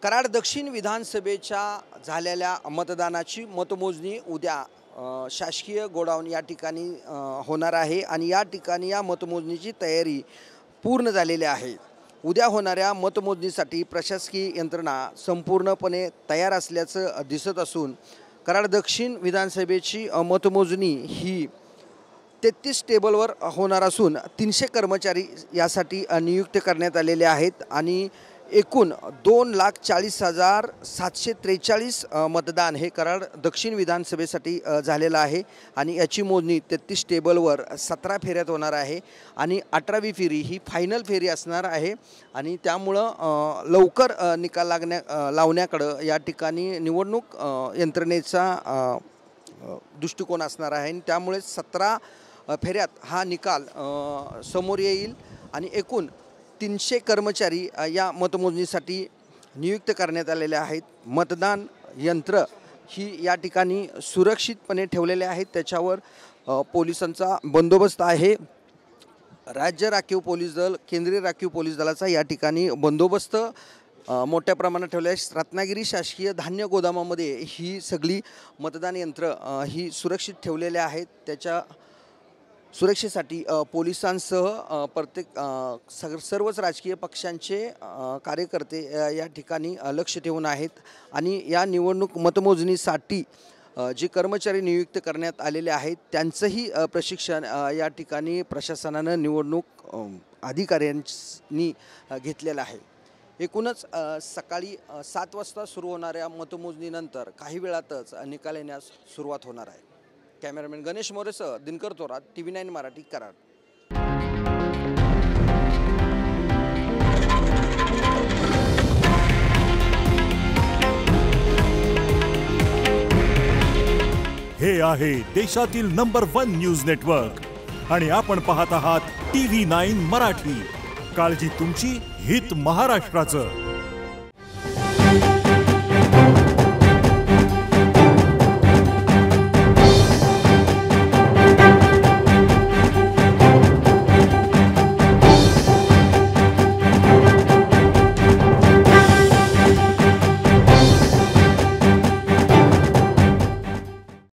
कराड दक्षिण विधानसभेच्या झालेल्या मतदानाची मतमोजणी उद्या शासकीय गोडाऊन या ठिकाणी होणार आहे आणि या ठिकाणी या मतमोजणीची तयारी पूर्ण झालेली आहे। उद्या होणाऱ्या मतमोजणीसाठी प्रशासकीय यंत्रणा संपूर्णपणे तयार असल्याचं दिसत असून कराड दक्षिण विधानसभेची मतमोजणी ही 33 टेबलवर होणार असून 300 कर्मचारी यासाठी नियुक्त करण्यात आलेले आहेत आणि एकूण 2,40,743 मतदान हे कराड दक्षिण विधानसभेसाठी झालेलं आहे आणि याची मोजणी 33 टेबलवर 17 फेऱ्यात होणार आहे आणि 18वी फेरी ही फायनल फेरी असणार आहे आणि त्यामुळं लवकर निकाल लावण्याकडे या ठिकाणी निवडणूक यंत्रणेचा दृष्टिकोन असणार आहे आणि त्यामुळे 17 फेऱ्यात हा निकाल समोर येईल आणि एकूण 300 कर्मचारी या मतमोजणीसाठी नियुक्त करण्यात आलेले आहेत। मतदान यंत्र ही या ठिकाणी सुरक्षितपणे ठेवलेले आहेत, त्याच्यावर पोलिसांचा बंदोबस्त आहे। राज्य राखीव पोलीस दल, केंद्रीय राखीव पोलीस दलाचा या ठिकाणी बंदोबस्त मोठ्या प्रमाणात ठेवले आहे। रत्नागिरी शासकीय धान्य गोदामामध्ये ही सगळी मतदान यंत्र ही सुरक्षित ठेवलेले आहेत। त्याच्या सुरक्षेसाठी पोलिसांसह प्रत्येक सर्वच राजकीय पक्षांचे कार्यकर्ते या ठिकाणी लक्ष ठेवून आहेत आणि या निवडणूक मतमोजणीसाठी जे कर्मचारी नियुक्त करण्यात आलेले आहेत त्यांचंही प्रशिक्षण या ठिकाणी प्रशासनानं निवडणूक अधिकाऱ्यांनी घेतलेलं आहे। एकूणच सकाळी 7 वाजता सुरू होणाऱ्या मतमोजणीनंतर काही वेळातच निकाल येण्यास सुरुवात होणार आहे। कॅमेरामॅन गणेश मोरेसह दिनकर थोरात, TV9 मराठी, कराड। हे आहे देशातील नंबर 1 न्यूज नेटवर्क आणि आपण पाहत आहात TV9 मराठी। काळजी तुमची, हित महाराष्ट्राचं।